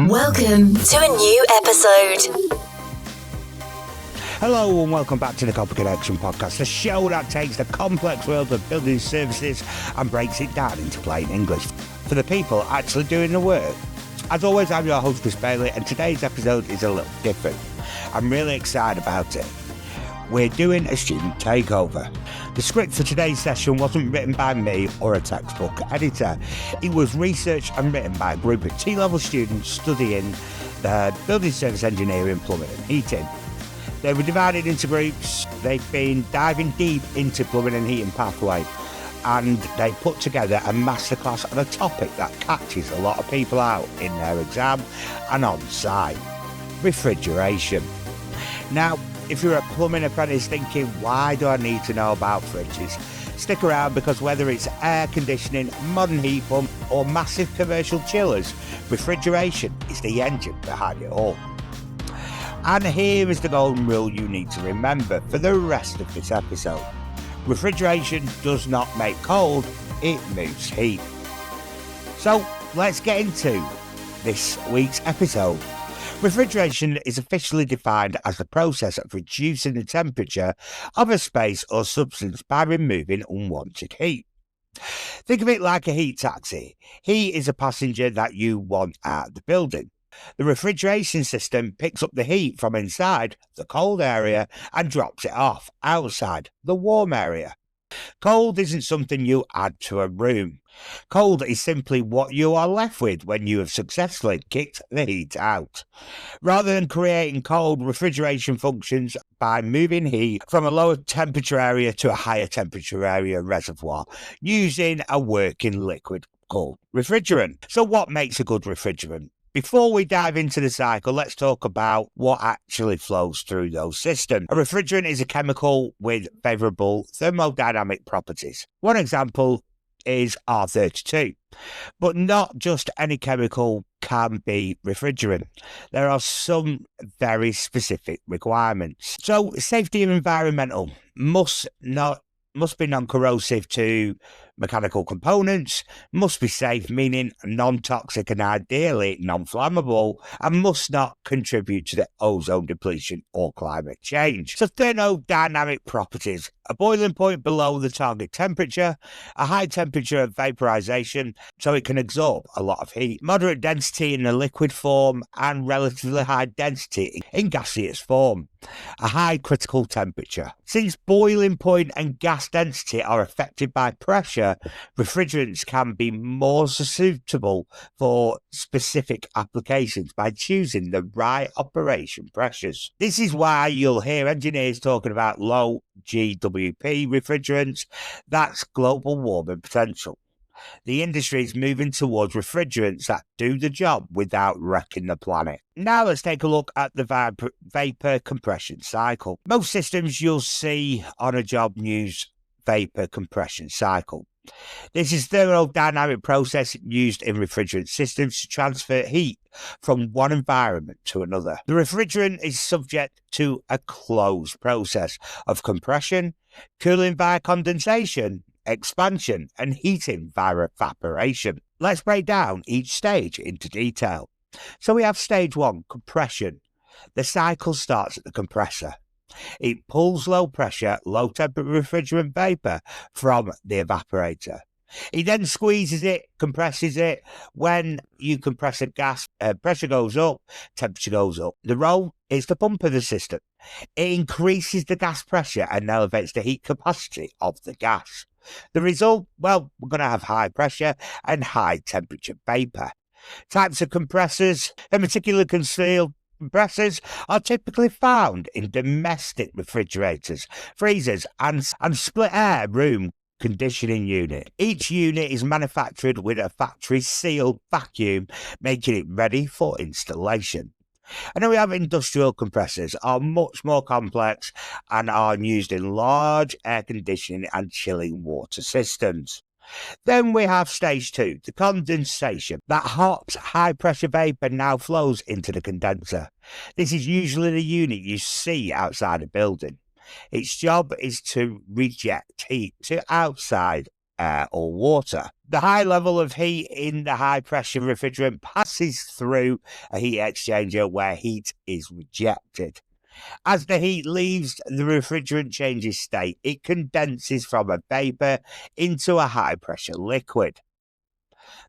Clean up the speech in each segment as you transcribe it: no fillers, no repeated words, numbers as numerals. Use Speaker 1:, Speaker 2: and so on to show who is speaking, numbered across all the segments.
Speaker 1: Welcome to a new episode.
Speaker 2: Hello and welcome back to the Copper Connection podcast, the show that takes the complex world of building services and breaks it down into plain English for the people actually doing the work. As always, I'm your host Chris Bailey, and today's episode is a little different. I'm really excited about it. We're doing a student takeover. The script for today's session wasn't written by me or a textbook editor. It was researched and written by a group of T-level students studying the building service engineering, plumbing and heating. They were divided into groups. They've been diving deep into plumbing and heating pathway, and they put together a masterclass on a topic that catches a lot of people out in their exam and on site: refrigeration. Now, if you're a plumbing apprentice thinking, why do I need to know about fridges? Stick around, because whether it's air conditioning, modern heat pump or massive commercial chillers, refrigeration is the engine behind it all. And here is the golden rule you need to remember for the rest of this episode. Refrigeration does not make cold, it moves heat. So let's get into this week's episode. Refrigeration is officially defined as the process of reducing the temperature of a space or substance by removing unwanted heat. Think of it like a heat taxi. Heat is a passenger that you want out of the building. The refrigeration system picks up the heat from inside the cold area and drops it off outside the warm area. Cold isn't something you add to a room. Cold is simply what you are left with when you have successfully kicked the heat out. Rather than creating cold, refrigeration functions by moving heat from a lower temperature area to a higher temperature area reservoir using a working liquid called refrigerant. So what makes a good refrigerant? Before we dive into the cycle, let's talk about what actually flows through those systems. A refrigerant is a chemical with favourable thermodynamic properties. One example is R32. But not just any chemical can be refrigerant. There are some very specific requirements. So safety and environmental must be non-corrosive to mechanical components, must be safe, meaning non-toxic and ideally non-flammable, and must not contribute to the ozone depletion or climate change. So thermodynamic properties: a boiling point below the target temperature, a high temperature of vaporization so it can absorb a lot of heat, moderate density in the liquid form and relatively high density in gaseous form, a high critical temperature. Since boiling point and gas density are affected by pressure, refrigerants can be more suitable for specific applications by choosing the right operation pressures. This is why you'll hear engineers talking about low GWP refrigerants. That's global warming potential. The industry is moving towards refrigerants that do the job without wrecking the planet. Now let's take a look at the Vapour Compression Cycle. Most systems you'll see on a job use Vapour Compression Cycle. This is a thermodynamic process used in refrigerant systems to transfer heat from one environment to another. The refrigerant is subject to a closed process of compression, cooling via condensation, expansion, and heating via evaporation. Let's break down each stage into detail. So we have stage 1, compression. The cycle starts at the compressor. It pulls low pressure, low temperature refrigerant vapor from the evaporator. He then squeezes it, compresses it. When you compress a gas, pressure goes up, temperature goes up. The role is the pump of the system. It increases the gas pressure and elevates the heat capacity of the gas. The result, well, we're going to have high pressure and high temperature vapor. Types of compressors: in particular, concealed compressors are typically found in domestic refrigerators, freezers and split air room conditioning unit. Each unit is manufactured with a factory sealed vacuum, making it ready for installation. And then we have industrial compressors, are much more complex and are used in large air conditioning and chilling water systems. Then we have stage 2, the condensation. That hot, high-pressure vapour now flows into the condenser. This is usually the unit you see outside a building. Its job is to reject heat to outside air or water. The high level of heat in the high pressure refrigerant passes through a heat exchanger where heat is rejected. As the heat leaves, the refrigerant changes state. It condenses from a vapour into a high pressure liquid.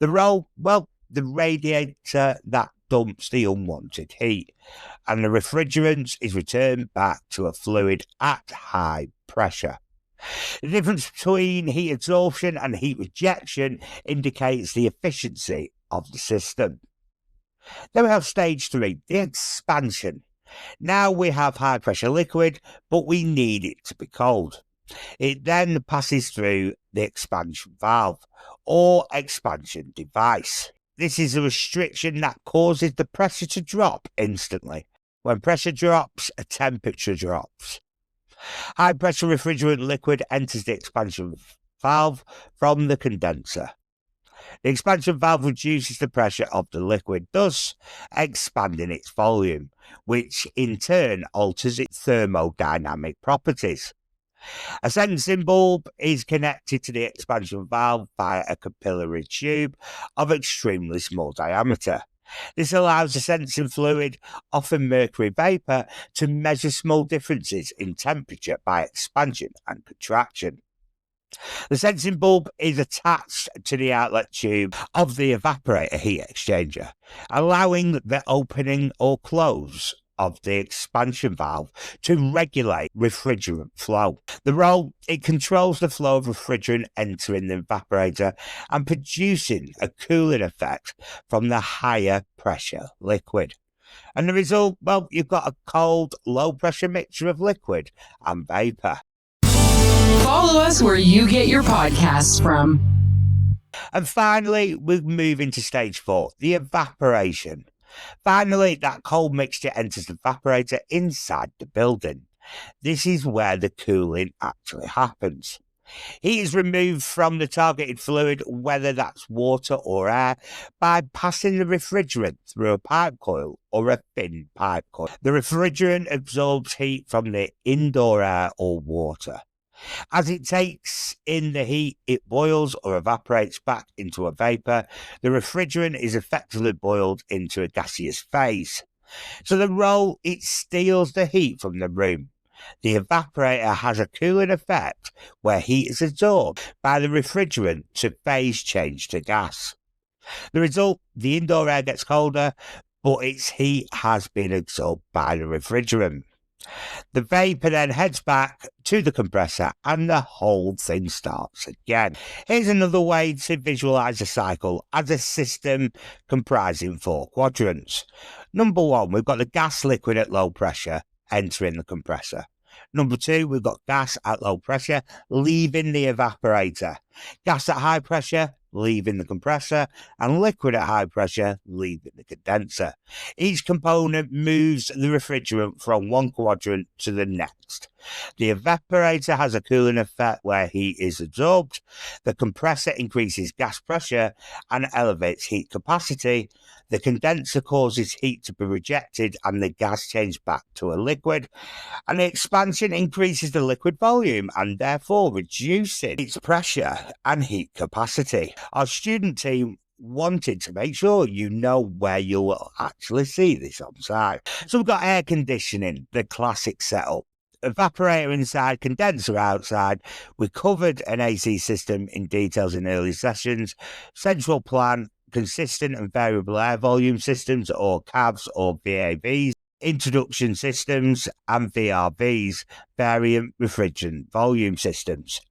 Speaker 2: The role, well, the radiator that dumps the unwanted heat, and the refrigerant is returned back to a fluid at high pressure. The difference between heat absorption and heat rejection indicates the efficiency of the system. Then we have stage 3, the expansion. Now we have high pressure liquid, but we need it to be cold. It then passes through the expansion valve or expansion device. This is a restriction that causes the pressure to drop instantly. When pressure drops, a temperature drops. High pressure refrigerant liquid enters the expansion valve from the condenser. The expansion valve reduces the pressure of the liquid, thus expanding its volume, which in turn alters its thermodynamic properties. A sensing bulb is connected to the expansion valve via a capillary tube of extremely small diameter. This allows the sensing fluid, often mercury vapour, to measure small differences in temperature by expansion and contraction. The sensing bulb is attached to the outlet tube of the evaporator heat exchanger, allowing the opening or close of the expansion valve to regulate refrigerant flow. The role, it controls the flow of refrigerant entering the evaporator and producing a cooling effect from the higher pressure liquid. And the result, well, you've got a cold, low pressure mixture of liquid and vapour.
Speaker 3: Follow us where you get your podcasts from.
Speaker 2: And finally, we move into stage 4, the evaporation. Finally, that cold mixture enters the evaporator inside the building. This is where the cooling actually happens. Heat is removed from the targeted fluid, whether that's water or air, by passing the refrigerant through a pipe coil or a thin pipe coil. The refrigerant absorbs heat from the indoor air or water. As it takes in the heat, it boils or evaporates back into a vapour. The refrigerant is effectively boiled into a gaseous phase. So the role, it steals the heat from the room. The evaporator has a cooling effect where heat is absorbed by the refrigerant to phase change to gas. The result, the indoor air gets colder, but its heat has been absorbed by the refrigerant. The vapour then heads back to the compressor and the whole thing starts again. Here's another way to visualise a cycle as a system comprising 4 quadrants. Number 1, we've got the gas liquid at low pressure entering the compressor. Number 2, we've got gas at low pressure leaving the evaporator. Gas at high pressure leaving the compressor, and liquid at high pressure leaving the condenser. Each component moves the refrigerant from one quadrant to the next. The evaporator has a cooling effect where heat is absorbed. The compressor increases gas pressure and elevates heat capacity. The condenser causes heat to be rejected and the gas changed back to a liquid. And the expansion increases the liquid volume and therefore reducing its pressure and heat capacity. Our student team wanted to make sure you know where you will actually see this on site. So we've got air conditioning, the classic setup. Evaporator inside, condenser outside. We covered an AC system in details in early sessions. Central plan, consistent and variable air volume systems, or CAVs or VAVs. Introduction systems and VRVs, variant refrigerant volume systems.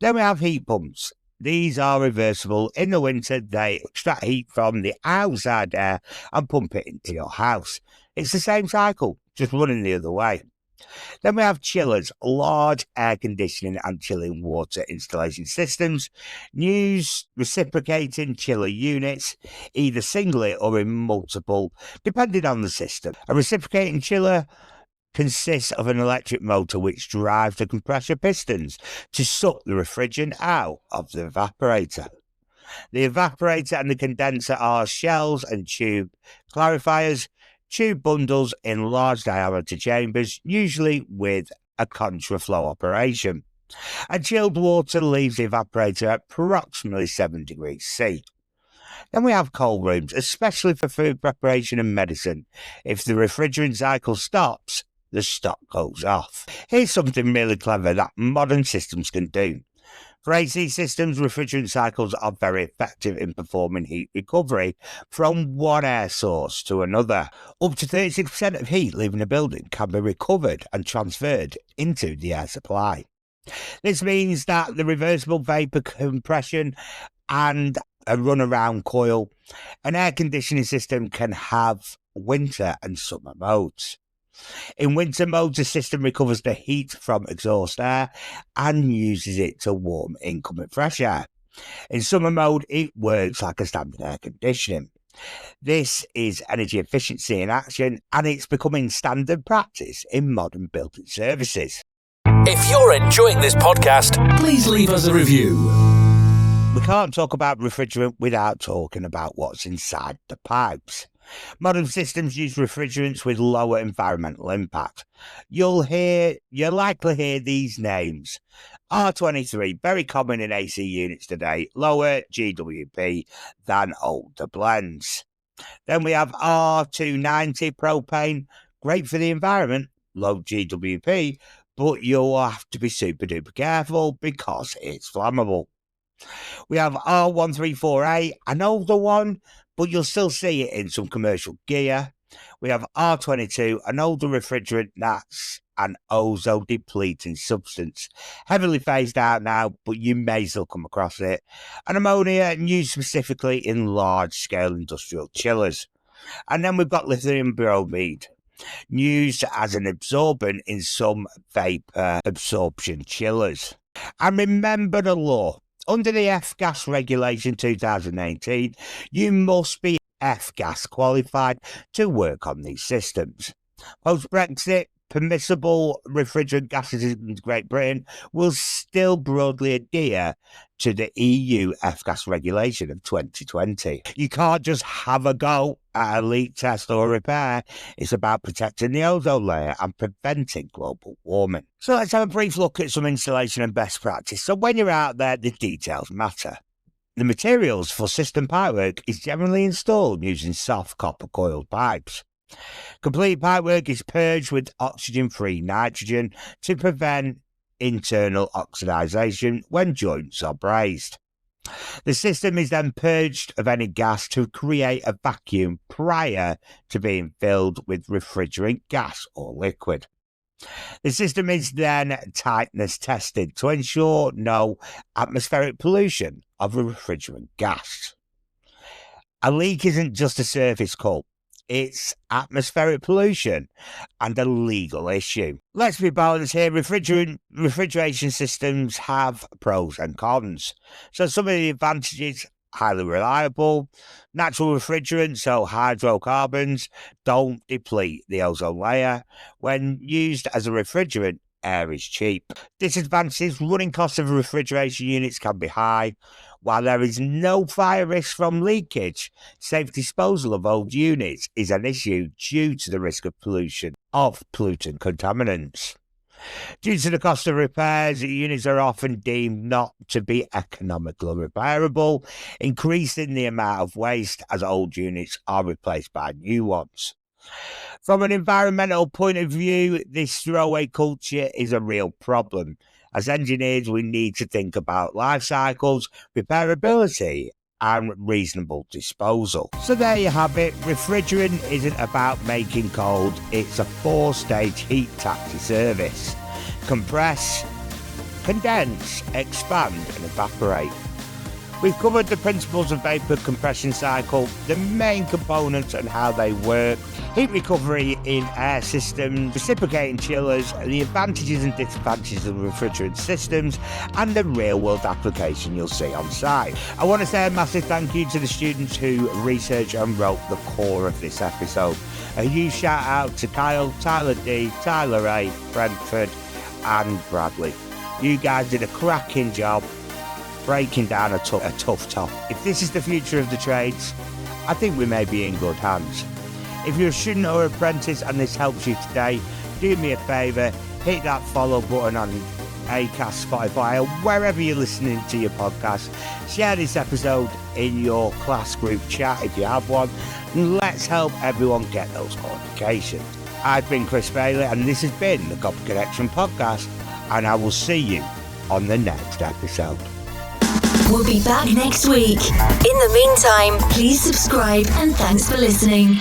Speaker 2: Then we have heat pumps. These are reversible. In the winter, they extract heat from the outside air and pump it into your house. It's the same cycle, just running the other way. Then we have chillers, large air conditioning and chilling water installation systems. Use reciprocating chiller units, either singly or in multiple, depending on the system. A reciprocating chiller consists of an electric motor which drives the compressor pistons to suck the refrigerant out of the evaporator. The evaporator and the condenser are shells and tube clarifiers, tube bundles in large diameter chambers, usually with a contraflow operation. And chilled water leaves the evaporator at approximately 7 degrees C. Then we have cold rooms, especially for food preparation and medicine. If the refrigerant cycle stops, the stock goes off. Here's something really clever that modern systems can do. For AC systems, refrigerant cycles are very effective in performing heat recovery from one air source to another. Up to 36% of heat leaving a building can be recovered and transferred into the air supply. This means that the reversible vapour compression and a runaround coil, an air conditioning system can have winter and summer modes. In winter modes, the system recovers the heat from exhaust air and uses it to warm incoming fresh air. In summer mode, it works like a standard air conditioning. This is energy efficiency in action, and it's becoming standard practice in modern building services.
Speaker 4: If you're enjoying this podcast,
Speaker 3: Please leave us a review.
Speaker 2: We can't talk about refrigerant without talking about what's inside the pipes. Modern systems use refrigerants with lower environmental impact. You'll likely hear these names. R23, very common in AC units today, lower GWP than older blends. Then we have R290 propane, great for the environment, low GWP, but you'll have to be super duper careful because it's flammable. We have R134A, an older one, but you'll still see it in some commercial gear. We have R22, an older refrigerant that's an ozone-depleting substance. Heavily phased out now, but you may still come across it. And ammonia, used specifically in large-scale industrial chillers. And then we've got lithium bromide, used as an absorbent in some vapour absorption chillers. And remember the law. Under the F-gas Regulation 2018, you must be F-gas qualified to work on these systems. Post-Brexit, permissible refrigerant gases in Great Britain will still broadly adhere to the EU F-gas regulation of 2020. You can't just have a go at a leak test or repair. It's about protecting the ozone layer and preventing global warming. So let's have a brief look at some installation and best practice. So when you're out there, the details matter. The materials for system pipework is generally installed using soft copper coiled pipes. Complete pipework is purged with oxygen-free nitrogen to prevent internal oxidization when joints are brazed. The system is then purged of any gas to create a vacuum prior to being filled with refrigerant gas or liquid. The system is then tightness tested to ensure no atmospheric pollution of a refrigerant gas. A leak isn't just a surface call. It's atmospheric pollution and a legal issue. Let's be balanced here. Refrigeration systems have pros and cons. So some of the advantages: highly reliable. Natural refrigerants, so hydrocarbons, don't deplete the ozone layer. When used as a refrigerant, air is cheap. Disadvantages: running costs of refrigeration units can be high. While there is no fire risk from leakage, safe disposal of old units is an issue due to the risk of pollution of pollutant contaminants. Due to the cost of repairs, units are often deemed not to be economically repairable, increasing the amount of waste as old units are replaced by new ones. From an environmental point of view, this throwaway culture is a real problem. As engineers, we need to think about life cycles, repairability, and reasonable disposal. So there you have it. Refrigerant isn't about making cold, it's a 4-stage heat taxi service. Compress, condense, expand, and evaporate. We've covered the principles of Vapour Compression Cycle, the main components and how they work, heat recovery in air systems, reciprocating chillers, the advantages and disadvantages of refrigerant systems, and the real-world application you'll see on site. I want to say a massive thank you to the students who researched and wrote the core of this episode. A huge shout out to Kyle, Tyler D, Tyler A, Brentford, and Bradley. You guys did a cracking job breaking down a tough topic. If this is the future of the trades, I think we may be in good hands. If you're a student or apprentice and this helps you today, do me a favour, hit that follow button on Acast, Spotify, or wherever you're listening to your podcast. Share this episode in your class group chat if you have one, and let's help everyone get those qualifications. I've been Chris Bailey, and this has been the Copper Connection podcast, and I will see you on the next episode.
Speaker 1: We'll be back next week. In the meantime, please subscribe and thanks for listening.